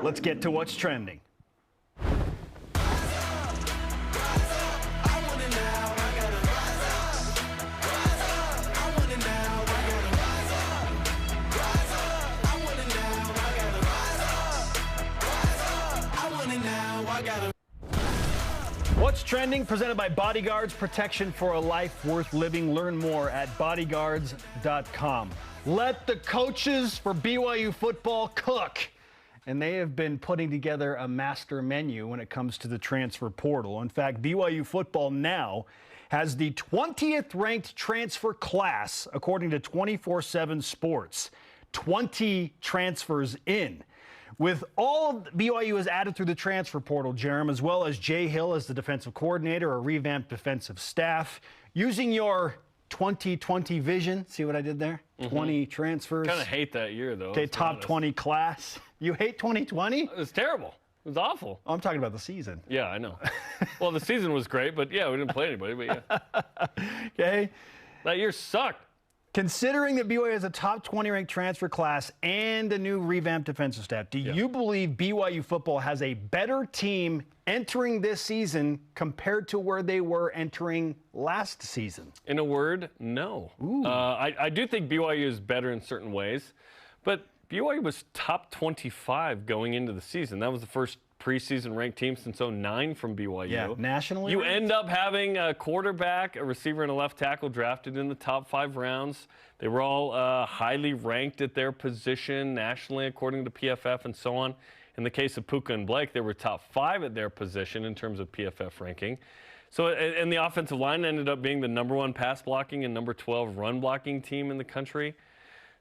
Let's get to what's trending. What's trending? Presented by Bodyguards, protection for a life worth living. Learn more at bodyguards.com. Let the coaches for BYU football cook. And they have been putting together a master menu when it comes to the transfer portal. In fact, BYU football now has the 20th ranked transfer class, according to 24/7 Sports. 20 transfers in. With all BYU has added through the transfer portal, Jarom, as well as Jay Hill as the defensive coordinator, a revamped defensive staff, using your 2020 vision. See what I did there? 20 transfers. Kind of hate that year, though. Okay, top 20 class. You hate 2020? It was terrible. It was awful. Oh, I'm talking about the season. Yeah, I know. Well, the season was great, but yeah, we didn't play anybody. But yeah. Okay. That year sucked. Considering that BYU has a top 20 ranked transfer class and a new revamped defensive staff, do you believe BYU football has a better team entering this season compared to where they were entering last season? In a word, no. I do think BYU is better in certain ways, but BYU was top 25 going into the season. That was the first preseason ranked team since 2009 from BYU. Yeah, nationally You ranked? end up having a quarterback, a receiver, and a left tackle drafted in the top 5 rounds. They were all highly ranked at their position nationally, according to PFF and so on. In the case of Puka and Blake, they were top 5 at their position in terms of PFF ranking. So, and the offensive line ended up being the #1 pass blocking and #12 run blocking team in the country.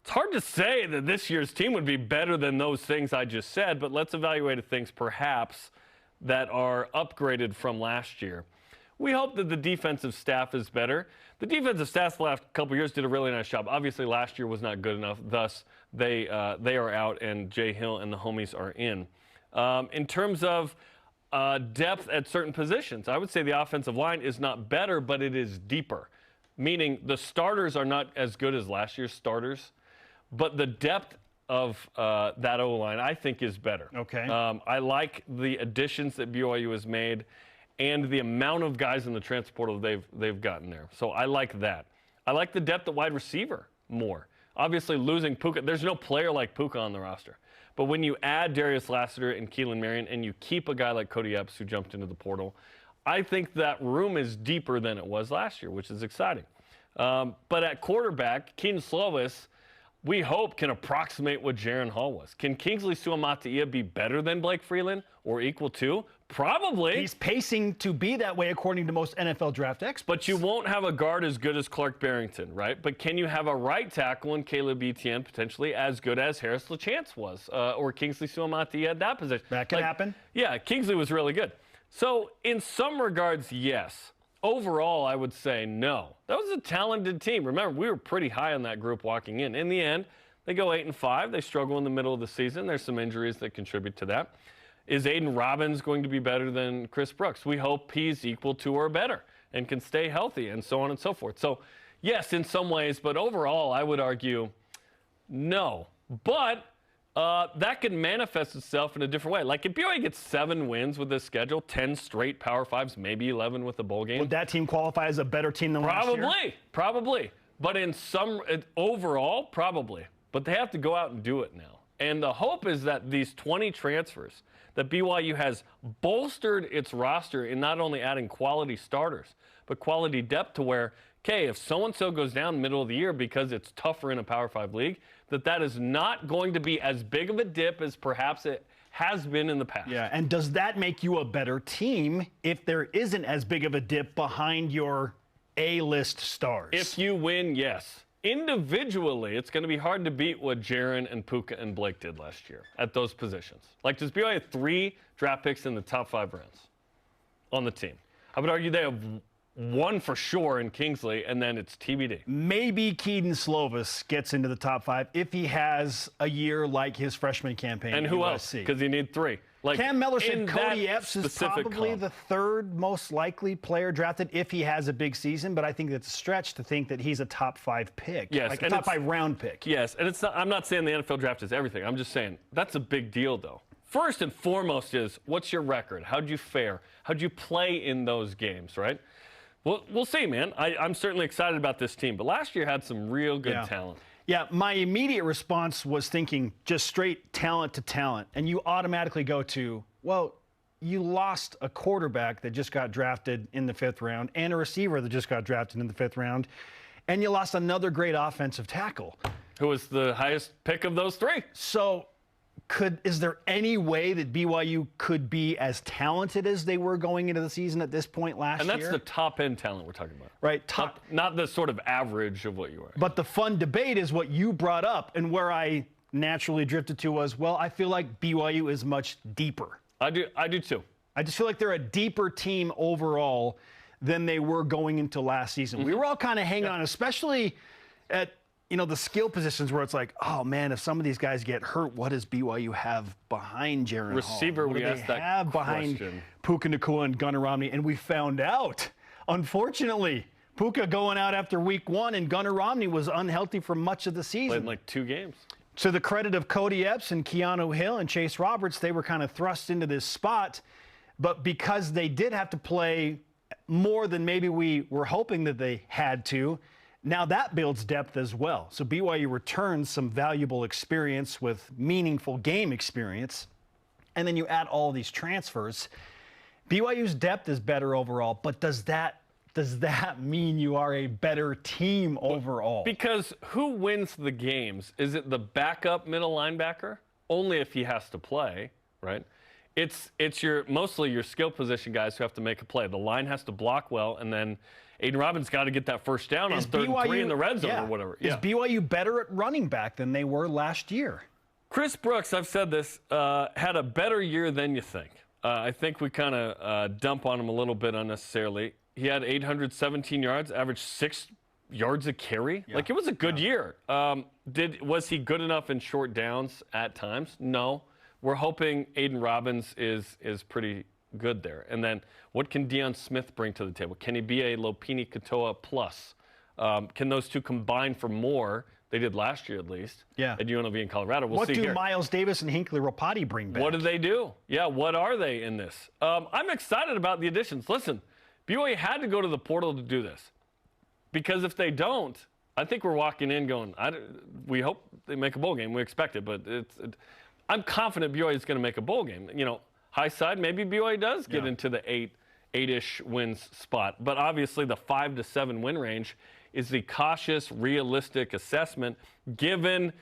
It's hard to say that this year's team would be better than those things I just said, but let's evaluate things perhaps that are upgraded from last year. We hope that the defensive staff is better. The defensive staff the last couple of years did a really nice job. Obviously, last year was not good enough. Thus, they are out, and Jay Hill and the homies are in. In terms of depth at certain positions, I would say the offensive line is not better, but it is deeper, meaning the starters are not as good as last year's starters. But the depth of that O-line, I think, is better. Okay. I like the additions that BYU has made and the amount of guys in the transfer portal they've gotten there. So I like that. I like the depth at wide receiver more. Obviously, losing Puka, there's no player like Puka on the roster. But when you add Darius Lassiter and Keelan Marion and you keep a guy like Cody Epps who jumped into the portal, I think that room is deeper than it was last year, which is exciting. But at quarterback, Keaton Slovis, we hope, can approximate what Jaren Hall was. Can Kingsley Suamataia be better than Blake Freeland or equal to? Probably. He's pacing to be that way according to most NFL draft experts. But you won't have a guard as good as Clark Barrington, right? But can you have a right tackle in Caleb Etienne potentially as good as Harris LaChance was or Kingsley Suamataia at that position? That can happen. Yeah, Kingsley was really good. So in some regards, yes. Overall, I would say no. That was a talented team. Remember, we were pretty high on that group walking in. In the end, they go 8-5. They struggle in the middle of the season. There's some injuries that contribute to that. Is Aiden Robbins going to be better than Chris Brooks? We hope he's equal to or better and can stay healthy and so on and so forth. So, yes, in some ways, but overall, I would argue no. But that can manifest itself in a different way. Like if BYU gets 7 wins with this schedule, 10 straight Power 5s, maybe 11 with the bowl game. Would that team qualify as a better team than last year? Probably. But in some, overall, probably. But they have to go out and do it now. And the hope is that these 20 transfers, that BYU has bolstered its roster in not only adding quality starters, but quality depth to where, okay, if so-and-so goes down middle of the year because it's tougher in a Power 5 league, that is not going to be as big of a dip as perhaps it has been in the past. Yeah, and does that make you a better team if there isn't as big of a dip behind your A-list stars? If you win, yes. Individually, it's going to be hard to beat what Jaren and Puka and Blake did last year at those positions. Like, does BYU have 3 draft picks in the top 5 rounds on the team? I would argue they have 1 for sure in Kingsley, and then it's TBD. Maybe Keaton Slovis gets into the top 5 if he has a year like his freshman campaign. And who else? Because you need 3. Like Cam Miller said Cody Epps is probably the 3rd most likely player drafted if he has a big season, but I think it's a stretch to think that he's a top 5 pick. Yes, like a top 5 round pick. Yes, and it's not, I'm not saying the NFL draft is everything. I'm just saying that's a big deal, though. first and foremost is, what's your record? How'd you fare? How'd you play in those games, right? Well, we'll see, man. I'm certainly excited about this team, but last year had some real good talent. Yeah, my immediate response was thinking just straight talent to talent, and you automatically go to, well, you lost a quarterback that just got drafted in the 5th round and a receiver that just got drafted in the 5th round, and you lost another great offensive tackle. Who was the highest pick of those 3? So is there any way that BYU could be as talented as they were going into the season at this point last year? And that's the top-end talent we're talking about. Right. Not the sort of average of what you were. But the fun debate is what you brought up, and where I naturally drifted to was, well, I feel like BYU is much deeper. I do too. I just feel like they're a deeper team overall than they were going into last season. We were all kind of hanging on, especially at the skill positions where it's like, oh man, if some of these guys get hurt, what does BYU have behind Jaron Receiver, Hall? we asked that behind question. Puka Nacua and Gunnar Romney, and we found out, unfortunately, Puka going out after week 1, and Gunnar Romney was unhealthy for much of the season. Played in like 2 games. To the credit of Cody Epps and Keanu Hill and Chase Roberts, they were kind of thrust into this spot. But because they did have to play more than maybe we were hoping that they had to, now that builds depth as well. So BYU returns some valuable experience with meaningful game experience. And then you add all these transfers. BYU's depth is better overall, but does that mean you are a better team overall? Because who wins the games? Is it the backup middle linebacker? Only if he has to play, right? It's mostly your skill position guys who have to make a play. The line has to block well, and then Aiden Robbins got to get that first down on 3rd and 3 in the red zone or whatever. Is BYU better at running back than they were last year? Chris Brooks, I've said this, had a better year than you think. I think we kind of dump on him a little bit unnecessarily. He had 817 yards, averaged 6 yards a carry. Like, it was a good year. Was he good enough in short downs at times? No. We're hoping Aiden Robbins is pretty good there. And then what can Deion Smith bring to the table? Can he be a Lopini Katoa plus? Can those two combine for more? They did last year at least. Yeah. At UNLV in Colorado. We'll what see do here. Miles Davis and Hinckley Ropati bring back? What do they do? Yeah, what are they in this? I'm excited about the additions. Listen, BYU had to go to the portal to do this. Because if they don't, I think we're walking in going, we hope they make a bowl game. We expect it, but I'm confident BYU is going to make a bowl game. High side, maybe BYU does get into the 8-ish wins spot. But obviously the 5 to 7 win range is the cautious, realistic assessment, given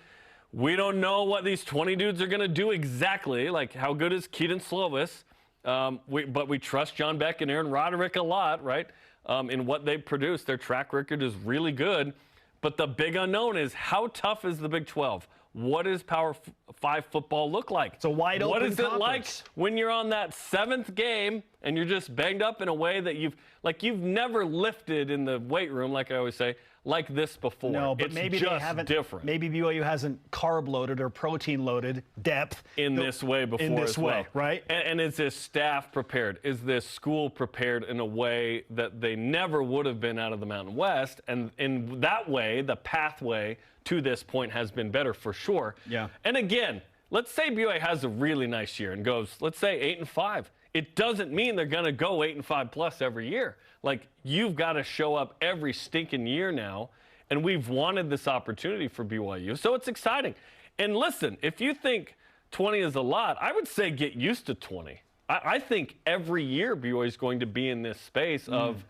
we don't know what these 20 dudes are going to do exactly. Like, how good is Keaton Slovis? But we trust John Beck and Aaron Roderick a lot, right, in what they produce. Their track record is really good. But the big unknown is, how tough is the Big 12? What does Power 5 football look like? It's a wide open conference. What is it like conference. when you're on that 7th game and you're just banged up in a way that you've never lifted in the weight room, like I always say, like this before? No, but it's maybe just they haven't. Different. Maybe BYU hasn't carb loaded or protein loaded depth in this way before. In this as way, well. right? And is this staff prepared? Is this school prepared in a way that they never would have been out of the Mountain West? And in that way, the pathway to this point has been better for sure. Yeah. And again, let's say BYU has a really nice year and goes, let's say 8-5. It doesn't mean they're going to go 8-5 plus every year. Like, you've got to show up every stinking year now, and we've wanted this opportunity for BYU, so it's exciting. And listen, if you think 20 is a lot, I would say get used to 20. I think every year BYU is going to be in this space of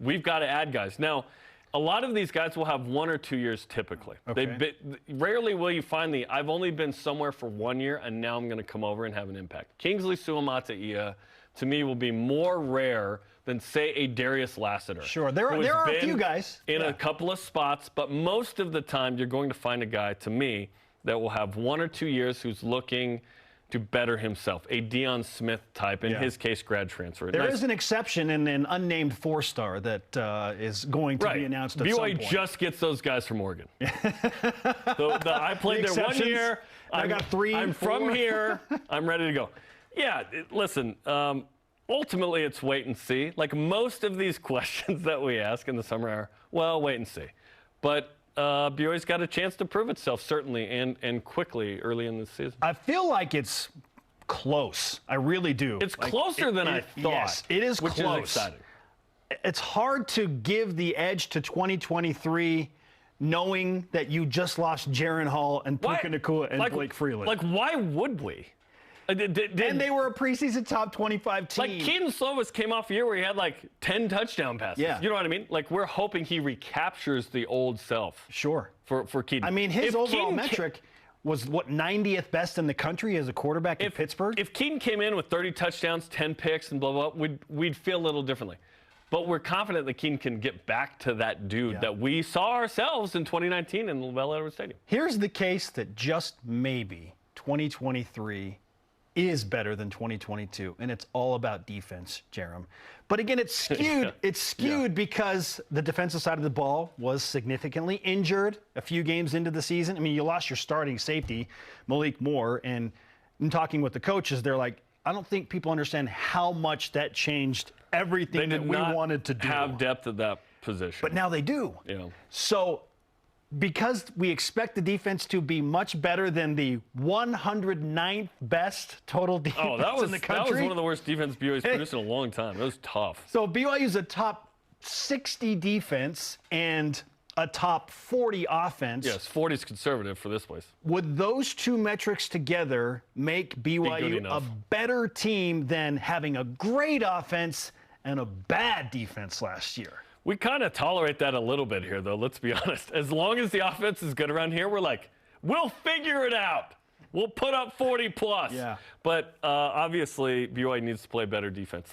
we've got to add guys. Now, a lot of these guys will have 1 or 2 years typically. Okay. Rarely will you find I've only been somewhere for 1 year, and now I'm going to come over and have an impact. Kingsley Suamataia, to me, will be more rare than, say, a Darius Lassiter. Sure, there are a few guys. In a couple of spots, but most of the time you're going to find a guy, to me, that will have 1 or 2 years who's looking to better himself, a Deion Smith type, in his case, grad transfer. There is an exception in an unnamed 4-star that is going to be announced at some point. BYU just gets those guys from Oregon. I played there 1 year. I got 3. I'm 4. from here. I'm ready to go. Yeah, listen, ultimately it's wait and see. Like, most of these questions that we ask in the summer are, well, wait and see. But BYU's got a chance to prove itself, certainly, and quickly early in the season. I feel like it's close. I really do. It's closer than I thought. Yes, it is which close. Is exciting. It's hard to give the edge to 2023 knowing that you just lost Jaron Hall and Puka Nacua and Blake Freeland. Like, why would we? And they were a preseason top 25 team. Like, Keaton Slovis came off a year where he had, 10 touchdown passes. Yeah. You know what I mean? Like, we're hoping he recaptures the old self. Sure. For Keaton. I mean, his overall metric was, 90th best in the country as a quarterback in Pittsburgh? If Keaton came in with 30 touchdowns, 10 picks, and blah, blah, blah, we'd feel a little differently. But we're confident that Keaton can get back to that dude that we saw ourselves in 2019 in LaVell Edwards Stadium. Here's the case that just maybe 2023 is better than 2022, and it's all about defense, Jarom. But again, it's skewed. It's skewed because the defensive side of the ball was significantly injured a few games into the season. I mean, you lost your starting safety, Malik Moore, and in talking with the coaches, they're like, I don't think people understand how much that changed everything that we wanted to do. Have depth at that position. But now they do. Yeah. So because we expect the defense to be much better than the 109th best total defense in the country. That was one of the worst defense BYU's produced in a long time. It was tough. So BYU's a top 60 defense and a top 40 offense. Yes, 40 is conservative for this place. Would those two metrics together make BYU a better team than having a great offense and a bad defense last year? We kind of tolerate that a little bit here, though, let's be honest. As long as the offense is good around here, we're like, we'll figure it out. We'll put up 40 plus. Yeah. But obviously, BYU needs to play better defense.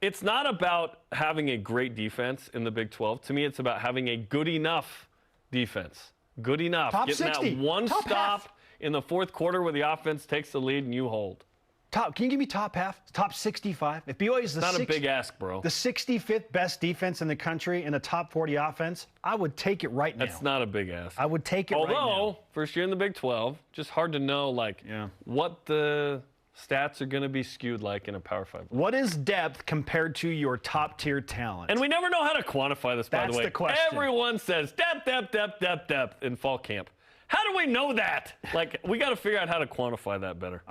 It's not about having a great defense in the Big 12. To me, it's about having a good enough defense. Good enough. Top Getting 60. that one top stop half. In the fourth quarter where the offense takes the lead and you hold. Can you give me top half? Top 65? If BYU is not a big ask, bro. The 65th best defense in the country and a top 40 offense, I would take it right now. That's not a big ask. I would take it right now. Although, first year in the Big 12, just hard to know, what the stats are going to be skewed like in a Power 5. What is depth compared to your top-tier talent? And we never know how to quantify this, by the way. That's the question. Everyone says depth in fall camp. How do we know that? We got to figure out how to quantify that better.